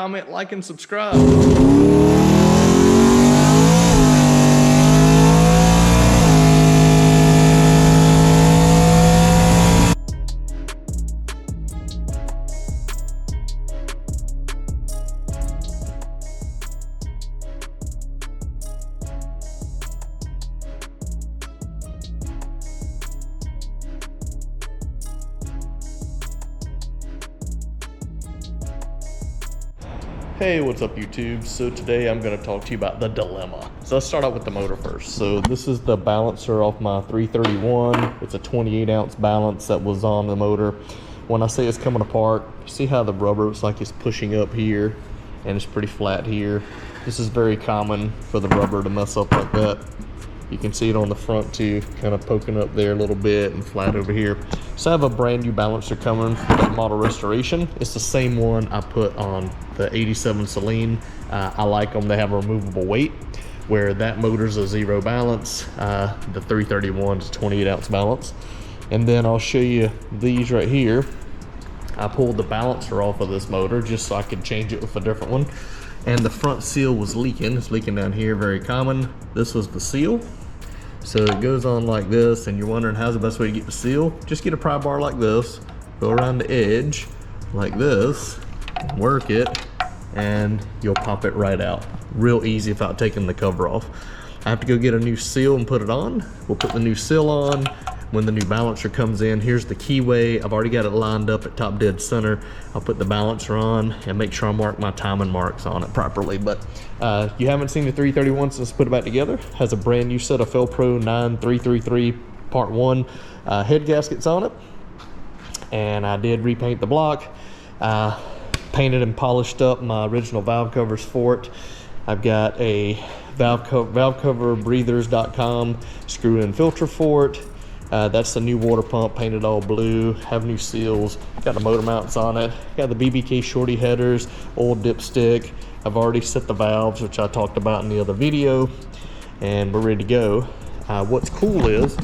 comment, like, and subscribe. Hey, what's up YouTube? So today I'm going to talk to you about the dilemma. So let's start out with the motor first. So this is the balancer off my 331. It's a 28 ounce balance that was on the motor. When I say it's coming apart, see how the rubber looks like it's pushing up here and it's pretty flat here. This is very common for the rubber to mess up like that. You can see it on the front too, kind of poking up there a little bit and flat over here. So I have a brand new balancer coming for that model restoration. It's the same one I put on the 87 Saleen. I like them. They have a removable weight, where that motor's a 0 balance. The 331 is 28 ounce balance. And then I'll show you these right here. I pulled the balancer off of this motor just so I could change it with a different one. And the front seal was leaking. It's leaking down here, very common. This was the seal. So it goes on like this, and you're wondering how's the best way to get the seal? Just get a pry bar like this, go around the edge like this, work it, and you'll pop it right out. Real easy without taking the cover off. I have to go get a new seal and put it on. We'll put the new seal on when the new balancer comes in. Here's the keyway. I've already got it lined up at top dead center. I'll put the balancer on and make sure I mark my timing marks on it properly. But you haven't seen the 331 since put it back together. Has a brand new set of Felpro 9333 Part 1 head gaskets on it. And I did repaint the block. Painted and polished up my original valve covers for it. I've got a valvecoverbreathers.com screw-in filter for it. That's the new water pump, painted all blue, have new seals, got the motor mounts on it, got the BBK shorty headers, old dipstick. I've already set the valves, which I talked about in the other video, and we're ready to go. What's cool is,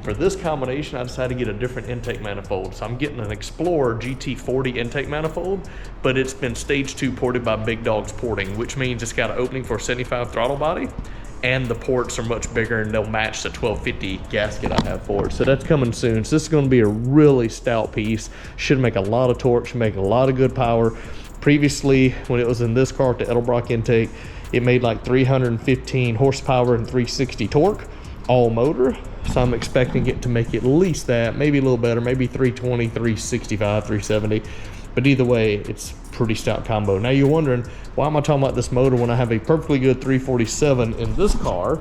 for this combination, I decided to get a different intake manifold. So I'm getting an Explorer GT40 intake manifold, but it's been stage 2 ported by Big Dogs Porting, which means it's got an opening for a 75 throttle body, and the ports are much bigger and they'll match the 1250 gasket I have for it. So that's coming soon. So this is going to be a really stout piece. Should make a lot of torque, should make a lot of good power. Previously, when it was in this car at the Edelbrock intake, it made like 315 horsepower and 360 torque, all motor. So I'm expecting it to make at least that, maybe a little better, maybe 320, 365, 370. But either way, it's pretty stout combo. Now you're wondering, why am I talking about this motor when I have a perfectly good 347 in this car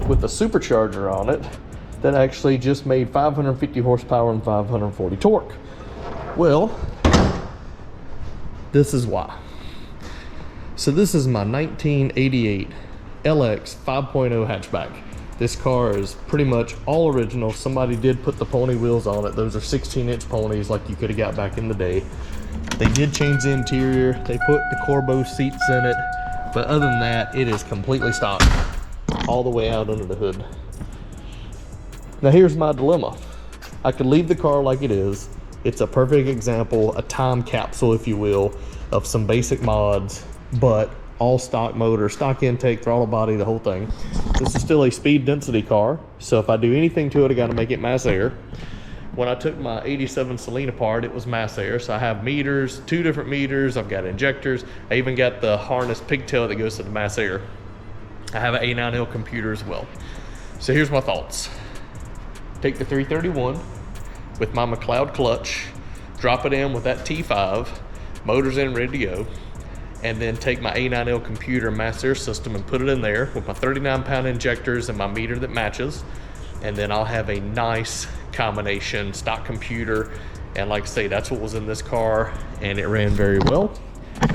with a supercharger on it that actually just made 550 horsepower and 540 torque? Well, this is why. So this is my 1988 LX 5.0 hatchback. This car is pretty much all original. Somebody did put the pony wheels on it. Those are 16-inch ponies like you could have got back in the day. They did change the interior. They put the Corbeau seats in it. But other than that, it is completely stock all the way out under the hood. Now here's my dilemma. I could leave the car like it is. It's a perfect example, a time capsule, if you will, of some basic mods, but all stock motor, stock intake, throttle body, the whole thing. This is still a speed density car, so if I do anything to it, I gotta make it mass air. When I took my 87 Saleen apart, it was mass air, so I have meters, 2 different meters, I've got injectors, I even got the harness pigtail that goes to the mass air. I have an A9L computer as well. So here's my thoughts. Take the 331 with my McLeod clutch, drop it in with that T5, motor's in, ready to go, and then take my A9L computer mass air system and put it in there with my 39-pound injectors and my meter that matches, and then I'll have a nice combination stock computer. And like I say, that's what was in this car, and it ran very well.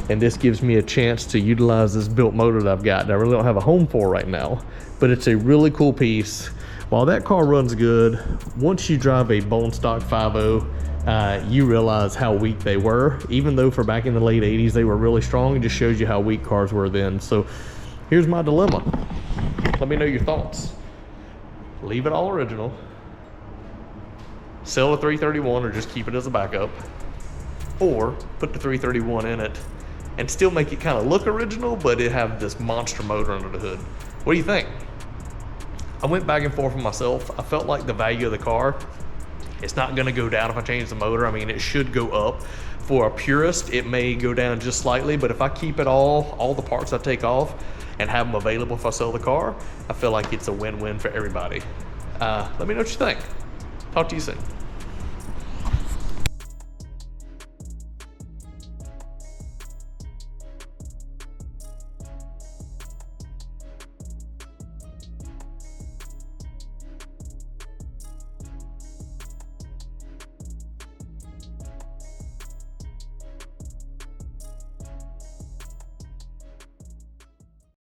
And this gives me a chance to utilize this built motor that I've got that I really don't have a home for right now, but it's a really cool piece. While that car runs good, once you drive a bone stock 5.0, you realize how weak they were. Even though for back in the late 80s they were really strong, it just shows you how weak cars were then. So here's my dilemma. Let me know your thoughts. Leave it all original, sell a 331 or just keep it as a backup, or put the 331 in it and still make it kind of look original, but it have this monster motor under the hood. What do you think? I went back and forth with myself. I felt like the value of the car, it's not gonna go down if I change the motor. I mean, it should go up. For a purist, it may go down just slightly, but if I keep it all the parts I take off and have them available if I sell the car, I feel like it's a win-win for everybody. Let me know what you think. Talk to you soon.